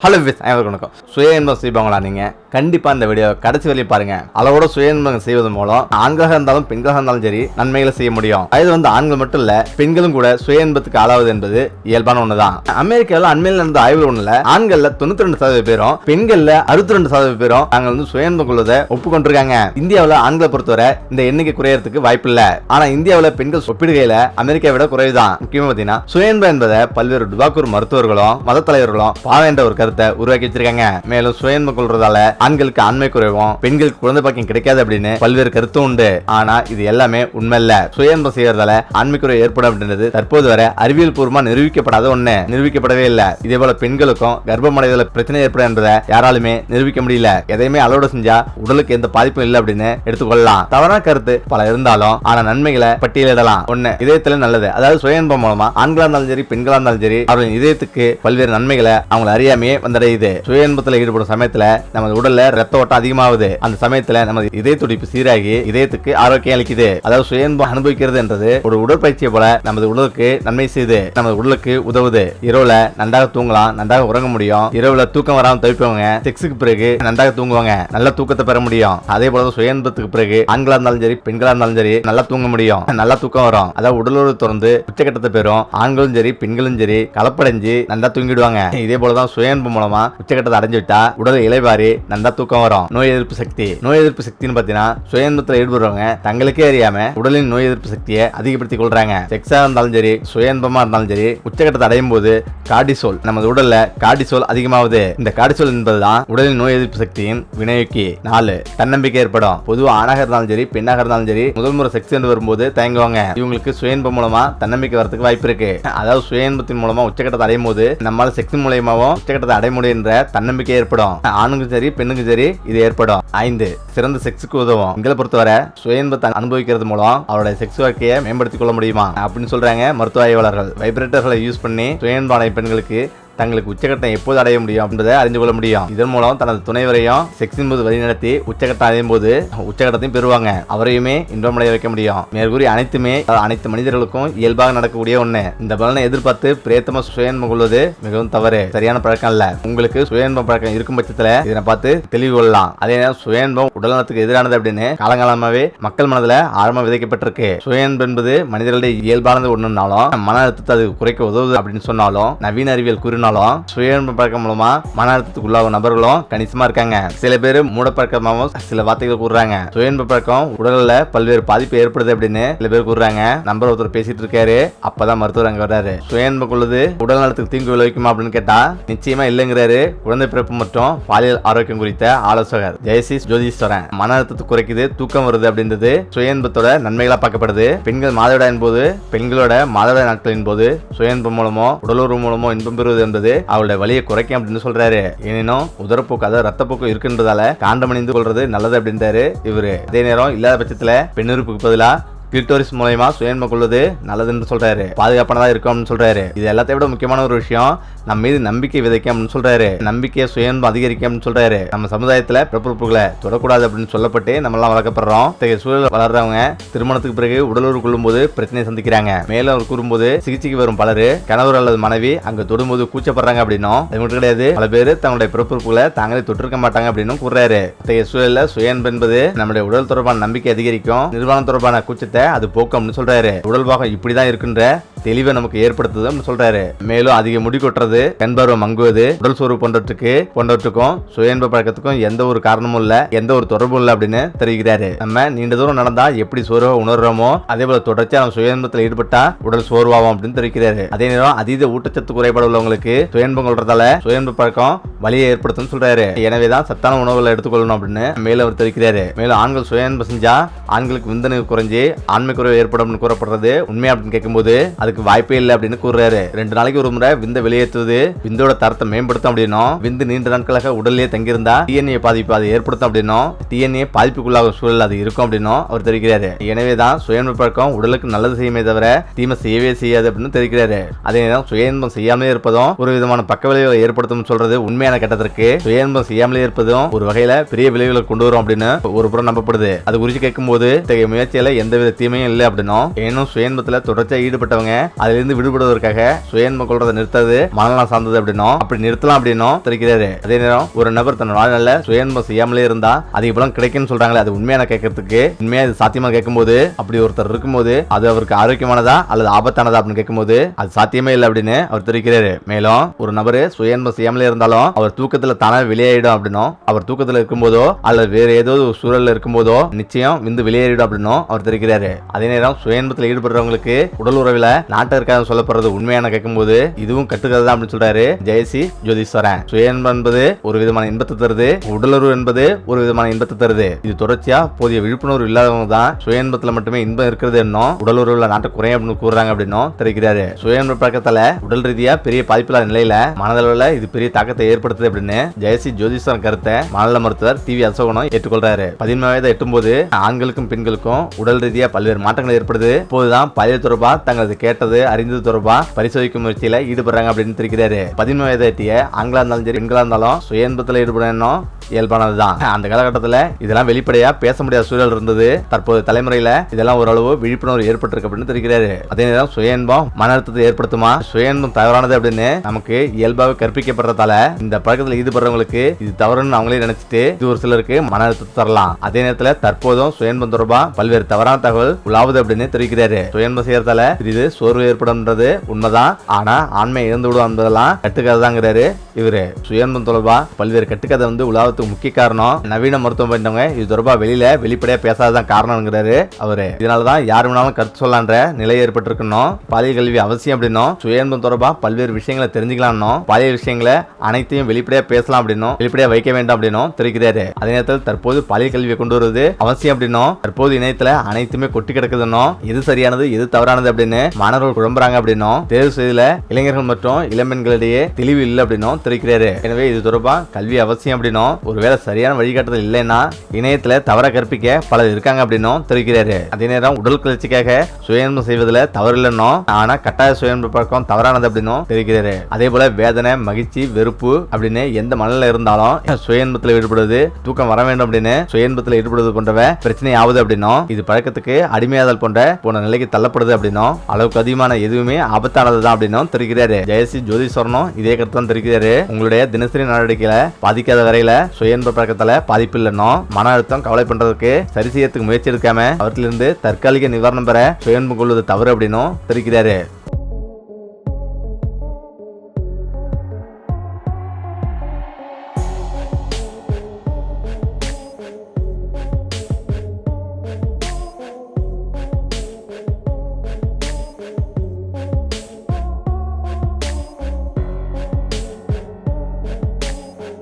Hello with வணக்கம். சுய இன்பம் செய்வாங்களா? நீங்க கண்டிப்பா இந்த வீடியோ கடைசி வரையும் பாருங்க. அளவோட சுய இன்பம் செய்வதன் மூலம் ஆண்களாக இருந்தாலும் பெண்களாக இருந்தாலும் சரி நன்மைகளை செய்ய முடியும். அது ஆண்கள் மட்டும் இல்ல, பெண்களும் கூட சுய இன்பத்துக்கு ஆளாவது என்பது இயல்பான ஒண்ணுதான். அமெரிக்காவில் அண்மையில் நடந்த ஆய்வு ஒண்ணுல ஆண்கள்ல 92% பேரும் பெண்கள்ல 62% பேரும் நாங்கள் சுய இன்பம் கொள்வதை ஒப்புக்கொண்டிருக்காங்க. இந்தியாவில் ஆண்களை பொறுத்தவரை இந்த எண்ணிக்கை குறையறதுக்கு வாய்ப்பு இல்ல. ஆனா இந்தியாவில் பெண்கள் ஒப்பிடுகையில அமெரிக்கா விட குறைவுதான். முக்கியமா பாத்தீங்கன்னா சுய இன்பம் என்பதை பல்வேறு டுபாக்கூர் மருத்துவர்களும் மத தலைவர்களும் பாவம் என்ற ஒரு உருவாக்கி வச்சிருக்காங்க. மேலும் சுயன்பம் கொள்றதால ஆண்களுக்கு ஆண்மை குறைவும் பெண்களுக்கு குழந்தை பாக்கியம் கிடைக்காது அப்படின்னு பல்வேறு கருத்தும் உண்டு. ஆனா இது எல்லாமே உண்மை இல்ல. சுயன்பம் செய்யறதால ஆண்மை குறை ஏற்படும் அப்படின்றது தற்போது வரை அறிவியல் பூர்வமா நிரூபிக்கப்படாத ஒண்ணு. நிரூபிக்கப்படவே இல்ல. இதே போல பெண்களுக்கும் கர்ப்பம் அடைவதில் பிரச்சனை ஏற்படும் என்பதை யாராலுமே நிரூபிக்க முடியல. எதையுமே அளவோட செஞ்சா உடலுக்கு எந்த பாதிப்பும் இல்லை அப்படின்னு எடுத்துக்கொள்ளலாம். தவறான கருத்து பல இருந்தாலும் ஆனா நன்மைகளை பட்டியலிடலாம். ஒண்ணு, இதயத்துல நல்லது. அதாவது சுயன்பம் மூலமா ஆண்களா இருந்தாலும் சரி பெண்களா இருந்தாலும் சரி அவர்களின் இதயத்துக்கு பல்வேறு நன்மைகளை அவங்க அறியாமையே வந்தடையுது. சுய இன்பத்தில் ஈடுபடும் சமயத்துல நமது உடல்ல ரத்த ஓட்டம் அதிகமாகுது. அந்த சமயத்துல நமது இதய துடிப்பு சீராகி இதயத்துக்கு ஆரோக்கியம் அளிக்குது. அதாவது சுய இன்பம் அனுபவிக்கிறது என்றது ஒரு உடற்பயிற்சியை போல நமது உடலுக்கு நன்மை செய்து நமது உடலுக்கு உதவுது. இரவுல நன்றாக தூங்கலாம், நன்றாக உறங்க முடியும். இரவுல தூக்கம் வராம தவிப்பவங்க செக்ஸுக்கு பிறகு நன்றாக தூங்குவாங்க, நல்ல தூக்கத்தை பெற முடியும். அதே போல சுய இன்பத்துக்கு பிறகு ஆண்களா இருந்தாலும் சரி பெண்களா இருந்தாலும் சரி நல்லா தூங்க முடியும், நல்லா தூக்கம் வரும். அதாவது உடலோடு தொடர்ந்து உச்சகட்டத்தை பெறும். ஆண்களும் சரி பெண்களும் சரி கலப்படைஞ்சு நல்லா தூங்கிடுவாங்க. இதே போலதான் சுய இன்பம் மூலமா உச்சகட்டத்தை அடைஞ்சு விட்டா உடல் இலைவாரி நல்லா தூக்கம் வரும். நோய் எதிர்ப்பு சக்தி. நோய் எதிர்ப்பு சக்தின்னு பாத்தீங்கன்னா சுய இன்பத்தில் ஈடுபடுறவங்க தங்களுக்கே அறியாம உடலின் நோய் எதிர்ப்பு சக்தியை அதிகப்படுத்திக் கொள்றாங்க. செக்ஸா இருந்தாலும் சரி சுய இன்பமா இருந்தாலும் சரி உச்சகட்டத்தை அடையும் போது கார்டிசோல் நமது உடல்ல கார்டிசோல் அதிகமாகுது. இந்த கார்டிசோல் என்பதுதான் உடலின் நோய் எதிர்ப்பு சக்தியின் வினையூக்கி. 4, தன்னம்பிக்கை ஏற்படும். பொதுவாக ஆணாக இருந்தாலும் சரி பெண்ணாக இருந்தாலும் சரி முதல் முறை செக்ஸ் என்று வரும்போது தயங்குவாங்க. இவங்களுக்கு சுய இன்பம் மூலமா தன்னம்பிக்கை வரதுக்கு வாய்ப்பு இருக்கு. அதாவது சுய இன்பத்தின் மூலமா உச்சகட்டத்தை அடையும் போது நம்மளால செக்ஸ் மூலமாவும் உச்சகட்டத்தை அடைய முடியும் என்ற தன்னம்பிக்கை ஏற்படும். ஆணுக்கும் சரி பெண்ணுக்கும் சரி இது ஏற்படும். 5, சிறந்த செக்ஸுக்கு உதவும். எங்களை பொறுத்தவரை சுய இன்பத்தை அனுபவிக்கிறது மூலம் அவருடைய செக்ஸ் வாழ்க்கையை மேம்படுத்திக் கொள்ள முடியுமா அப்படின்னு சொல்றாங்க மருத்துவ ஆய்வாளர்கள். வைப்ரேட்டர்களை யூஸ் பண்ணி சுய இன்பம் பெண்களுக்கு தங்களுக்கு உச்சகட்டம் எப்போது அடைய முடியும் என்பதை அறிந்து கொள்ள முடியும். இதன் மூலம் தனது துணைவரையும் செக்ஸின் போது வழிநடத்தி உச்சகட்டம் அடையும் போது உச்சகட்டத்தையும் பெறுவாங்க. அவரையுமே இன்பமடைய வைக்க முடியும். மேற்கூறி அனைத்துமே அனைத்து மனிதர்களுக்கும் இயல்பாக நடக்கக்கூடிய ஒண்ணு. இந்த பலனை எதிர்பார்த்து பிரேத்தமா சுயன்பம் கொள்வது மிகவும் தவறு, சரியான பழக்கம் அல்ல. உங்களுக்கு சுயன்பம் பழக்கம் இருக்கும் பட்சத்துல இதனை பார்த்து தெளிவு கொள்ளலாம். அதே நேரம் சுயன்பம் உடல்நலத்துக்கு எதிரானது அப்படின்னு காலங்காலமாவே மக்கள் மனதில் ஆழமா விதைக்கப்பட்டிருக்கு. சுயன்பம் என்பது மனிதர்களுடைய இயல்பானது ஒண்ணுனாலும் மன அழுத்தத்தை அது குறைக்க உதவுது அப்படின்னு சொன்னாலும் நவீன அறிவியல் கூறினாலும் சுய இன்ப பழக்கம் மூலமா மன அழுத்தத்துக்கு உள்ளாகும் நபர்களும் கணிசமா இருக்காங்க. சில பேர் மூடப்பழக்கமாகவும் சில வார்த்தைகள் கூறுறாங்க. சுய இன்ப பழக்கம் உடல்ல பல்வேறு பாதிப்பு ஏற்படுது அப்படின்னு சில பேர் கூறுறாங்க. நம்பர் ஒருத்தர் பேசிட்டு இருக்காரு, அப்பதான் மருத்துவர் அங்க வர்றாரு. சுய இன்பம் கொள்வது உடல் நலத்துக்கு தீங்கு விளைவிக்குமா அப்படின்னு கேட்டா நிச்சயமா இல்லைங்கிறாரு குழந்தை பிறப்பு மற்றும் பாலியல் ஆரோக்கியம் குறித்த ஆலோசகர் ஜெயசிஸ் ஜோதிஸ்வரன். மன அழுத்தத்தை குறைக்குது, தூக்கம் வருது அப்படின்றது சுய இன்பத்தோட நன்மைகளா பார்க்கப்படுது. பெண்கள் மாதவிடாயின் போது பெண்களோட மாதவிடாய் நாட்களின் போது சுய இன்பம் மூலமோ உடலுறவு மூலமோ இன்பம் பெறுவது என்பது அவளுடைய வலியை குறைக்கும் அப்படின்னு சொல்றாரு. எனினும் உதரப்போக்கு அதாவது ரத்தப்போக்கு இருக்குன்றதால காண்டம் அணிந்து கொள்றது நல்லது அப்படின்றாரு இவரு. அதே நேரம் இல்லாத பட்சத்துல பெண்ணுறுப்புக்கு பதிலா கிளிட்டோரிஸ் மூலமா சுயன்பம் கொள்வது நல்லதுன்னு சொல்றாரு. பாதுகாப்பானதா இருக்கும் சொல்றாரு. இது எல்லாத்தையும் விட முக்கியமான ஒரு விஷயம், நம்ம மீது நம்பிக்கை விதைக்கும் சொல்றாரு. நம்பிக்கையை சுயன்பம் அதிகரிக்கும் சொல்றாரு. நம்ம சமுதாயத்துல பிறப்புறுப்புகளை தொடக்கூடாது அப்படின்னு சொல்லப்பட்டு நம்ம எல்லாம் வளர்க்கப்படுறோம். சூழல் வளர்றவங்க திருமணத்துக்கு பிறகு உடலுறவு கொள்ளும் போது பிரச்சனை சந்திக்கிறாங்க. மேலும் அவர் கூறும்போது சிகிச்சைக்கு வரும் பலரு கணவர் அல்லது மனைவி அங்க தொடும்போது கூச்சப்படுறாங்க அப்படின்னும் அது மட்டும் கிடையாது பல பேர் தங்களுடைய பிறப்புறுப்புகளை தாங்களே தொட்டிருக்க மாட்டாங்க அப்படின்னு கூறுறாரு. சூழல்ல சுயன்பம் என்பது நம்முடைய உடல் தொடர்பான நம்பிக்கை அதிகரிக்கும், நிர்வாணம் தொடர்பான கூச்சத்தை அது போக்கும்னு சொல்றாரு. உடல் பாகம் இப்படிதான் இருக்குன்ற தெளிவை நமக்கு ஏற்படுத்துதுன்னு சொல்றாரு. மேலும் அதிக முடி கொட்டுறது, கண்பருவம் மங்குவது, உடல் சோர்வு போன்றவற்றுக்கும் சுயன்ப பழக்கத்துக்கும் எந்த ஒரு காரணமும் இல்ல, எந்த ஒரு தொடர்பும் இல்ல அப்படின்னு தெரிவிக்கிறாரு. நம்ம நீண்ட தூரம் நடந்தா எப்படி சோர்வா உணர்றோமோ அதே போல தொடர்ச்சியா நம்ம சுயன்பத்தில் ஈடுபட்டா உடல் சோர்வாகும் அப்படின்னு தெரிவிக்கிறாரு. அதே நேரம் அதீத ஊட்டச்சத்து குறைபாடு உள்ளவங்களுக்கு சுயன்பம் கொள்றதால சுயன்ப பழக்கம் வலியை ஏற்படுத்தும் சொல்றாரு. எனவேதான் சத்தான உணவுகளை எடுத்துக்கொள்ளணும் அப்படின்னு மேலும் அவர் தெரிவிக்கிறாரு. மேலும் ஆண்கள் சுயன்பம் செஞ்சா ஆண்களுக்கு விந்தணு குறைஞ்சு ஆண்மை குறைவு ஏற்படும் கூறப்படுறது உண்மை அப்படின்னு கேட்கும்போது அதுக்கு வாய்ப்பே இல்லை அப்படின்னு கூறுறாரு. 2 நாளைக்கு ஒரு முறை விந்த வெளியேற்றுவது விந்தோட தரத்தை மேம்படுத்தும் அப்படின்னும் விந்து நீண்ட நாட்களாக உடல்லேயே தங்கியிருந்தா டிஎன்ஏ பாதிப்பு அதை ஏற்படுத்தும் அப்படின்னும் டிஎன்ஏ பாதிப்புக்குள்ளாக சூழல் அது இருக்கும் அப்படின்னும் அவர் தெரிவிக்கிறாரு. எனவேதான் சுயன்ப பழக்கம் உடலுக்கு நல்லது செய்யுமே தவிர தீமை செய்யவே செய்யாது அப்படின்னு தெரிவிக்கிறாரு. அதே நேரம் சுயன்பம் செய்யாமலே இருப்பதும் ஒரு விதமான பக்க விளைவுகளை ஏற்படுத்தும் சொல்றது உண்மையான கட்டத்திற்கு சுயன்பம் செய்யாமலே இருப்பதும் ஒரு வகையில பெரிய விளைவுகளை கொண்டு வரும் அப்படின்னு ஒரு புறம் நம்பப்படுது. அது குறித்து கேட்கும்போது முயற்சியில எந்தவித தீமையும் இல்லை அப்படின்னும் ஏனும் சுயன்பத்துல தொடர்ச்சியாக ஈடுபட்டவங்க அதுல இருந்து விடுபடுவதற்காக சுய இன்பம் கொள்றதை நிறுத்தது மனநலம் சார்ந்தது அப்படின்னும், அப்படி நிறுத்தலாம் அப்படின்னும் தெரிவிக்கிறாரு. அதே நேரம் ஒரு நபர் தன் வாழ்நாள்ல சுய இன்பம் செய்யாமலே இருந்தா அதிக பலம் கிடைக்கும்னு சொல்றாங்களே, அது உண்மையான கேட்கறதுக்கு உண்மையா இது சாத்தியமா கேட்கும்போது, அப்படி ஒருத்தர் இருக்கும்போது அது அவருக்கு ஆரோக்கியமானதா அல்லது ஆபத்தானதா அப்படின்னு கேட்கும்போது அது சாத்தியமே இல்லை அப்படின்னு அவர் தெரிவிக்கிறாரு. மேலும் ஒரு நபர் சுய இன்பம் செய்யாமலே இருந்தாலும் அவர் தூக்கத்துல தானே வெளியேறிடும் அப்படின்னும், அவர் தூக்கத்துல இருக்கும்போதோ அல்லது வேற ஏதோ சூழல்ல இருக்கும்போதோ நிச்சயம் விந்து வெளியேறிடும் அப்படின்னும் அவர் தெரிவிக்கிறாரு. அதே நேரம் சுய இன்பத்தில் ஈடுபடுறவங்களுக்கு உடல் உறவில் நாட்டம் இருக்காது சொல்லப்படுறது உண்மையான கேட்கும்போது இதுவும் கட்டுக்கிறது தான் அப்படின்னு சொல்றாரு ஜெயசி ஜோதிஸ்வரன். சுய இன்பம் என்பது ஒரு விதமான இன்பத்தை தருது, உடலுறவு என்பது ஒரு விதமான இன்பத்தை தருது. இது தொடர்ச்சியா போதிய விழிப்புணர்வு இல்லாதவங்க தான் சுய இன்பத்துல மட்டுமே இன்பம் இருக்கிறது என்னும் உடல் உறவுல நாட்டம் குறையும் அப்படின்னு கூறுறாங்க அப்படின்னும் தெரிவிக்கிறாரு. சுய இன்ப பழக்கத்தால உடல் ரீதியா பெரிய பாதிப்பில்லாத நிலையில மனதளவுல இது பெரிய தாக்கத்தை ஏற்படுத்துது அப்படின்னு ஜெயசி ஜோதிஸ்வரன் கருத்தை மனநல மருத்துவர் டி.வி. அசோகனும் ஏற்றுக்கொள்றாரு. 17 வயதை எட்டும்போது ஆண்களுக்கும் பெண்களுக்கும் உடல் ரீதியா பல்வேறு மாற்றங்கள் ஏற்படுது. இப்போதுதான் பாலியல் தொடர்பா தங்களது கேட்டது அறிந்தது தொடர்பா பரிசோதிக்கும் முயற்சியில ஈடுபடுறாங்க அப்படின்னு தெரிவிக்கிறாரு. 17 வயதை எட்டிய ஆண்களா இருந்தாலும் சரி பெண்களா இருந்தாலும் சுய இன்பத்தில் ஈடுபடணும் இயல்பானதுதான். அந்த காலகட்டத்தில் இதெல்லாம் வெளிப்படையா பேச முடியாத சூழல் இருந்தது. தற்போது தலைமுறையில இதெல்லாம் ஓரளவு விழிப்புணர்வு ஏற்பட்டிருக்கு அப்படின்னு தெரிவிக்கிறாரு. அதே நேரம் சுய இன்பம் மன அழுத்தத்தை ஏற்படுத்துமா, சுய இன்பம் தவறானது அப்படின்னு நமக்கு இயல்பாக கற்பிக்கப்படுறதால இந்த பழக்கத்தில் ஈடுபடுறவங்களுக்கு இது தவறுன்னு அவங்களே நினைச்சிட்டு இது ஒரு சிலருக்கு மன அழுத்தத்தை தரலாம். அதே நேரத்தில் தற்போதும் சுய இன்பம் தொடர்பா பல்வேறு தவறான தகவல் உலாவுது அப்படின்னு தெரிவிக்கிறாரு. சுய இன்பம் செய்யறதால இது சோர்வு ஏற்படும்ன்றது உண்மைதான், ஆனா ஆண்மை இழந்து விடும் என்பதெல்லாம் கட்டுக்கதை தாங்கிறாரு இவரு. சுய இன்பம் தொடர்பா பல்வேறு கட்டுக்கதை உலாவ முக்கிய காரணம் நவீன மருத்துவம் பண்ணிட்டவங்க இது தொடர்பா வெளிப்படையா பேசாததான் காரணம்ங்கிறாரு அவரு. இதனாலதான் யாரு வேணாலும் கருத்து சொல்லலான்ற நிலை ஏற்பட்டிருக்கணும். பாலியல் கல்வி அவசியம் அப்படின்னும், சுய இன்பம் தொடர்பா பல்வேறு விஷயங்களை தெரிஞ்சுக்கலாம், பாலியல் விஷயங்களை அனைத்தையும் வெளிப்படையா பேசலாம் அப்படின்னும், வெளிப்படையா வைக்க வேண்டாம் அப்படின்னும் தெரிவிக்கிறாரு. அதே நேரத்தில் தற்போது பாலியல் கல்வியை கொண்டு வருவது அவசியம் அப்படின்னும், தற்போது இணையத்துல அனைத்துமே கொட்டி கிடக்குதுன்னும், எது சரியானது எது தவறானது அப்படின்னு மாணவர்கள் குழம்புறாங்க அப்படின்னும், தேர்வு செய்தல இளைஞர்கள் மற்றும் இளம்பெண்களிடையே தெளிவு இல்லை அப்படின்னும் தெரிவிக்கிறாரு. எனவே இது தொடர்பா கல்வி அவசியம் அப்படின்னும், ஒருவேளை சரியான வழிகாட்டுதல் இல்லைன்னா இணையத்துல தவற கற்பிக்க பலர் இருக்காங்க அப்படின்னும் தெரிவிக்கிறாரு. அதே நேரம் உடல் கிளர்ச்சிக்காக சுய இன்பம் செய்வதில் தவறு இல்லைன்னும், ஆனா கட்டாய சுய இன்ப பழக்கம் தவறானது அப்படின்னும் தெரிவிக்கிறாரு. அதே போல வேதனை, மகிழ்ச்சி, வெறுப்பு அப்படின்னு எந்த மனநிலை இருந்தாலும் சுய இன்பத்தில் ஈடுபடுவது, தூக்கம் வர வேண்டும் அப்படின்னு சுய இன்பத்தில் ஈடுபடுவது போன்றவ பிரச்சனை ஆகுது அப்படின்னும், இது பழக்கத்துக்கு அடிமையாதல் போன்ற நிலைக்கு தள்ளப்படுது அப்படின்னும், அளவுக்கு அதிகமான எதுவுமே ஆபத்தானதுதான் அப்படின்னும் தெரிவிக்கிறாரு. ஜெயசி ஜோதிஸ்வரனும் இதே கருத்து தான் தெரிவிக்கிறாரு. உங்களுடைய தினசரி நடவடிக்கையில பாதிக்காத வரையில சுய இன்ப பழக்கத்தால பாதிப்பு இல்லைன்னோ, மன அழுத்தம் கவலை பண்றதுக்கு சரி செய்யறதுக்கு முயற்சி எடுக்காம அவற்றிலிருந்து தற்காலிக நிவாரணம் பெற சுய இன்பம் கொள்வது தவறு அப்படின்னும் தெரிவிக்கிறாரு.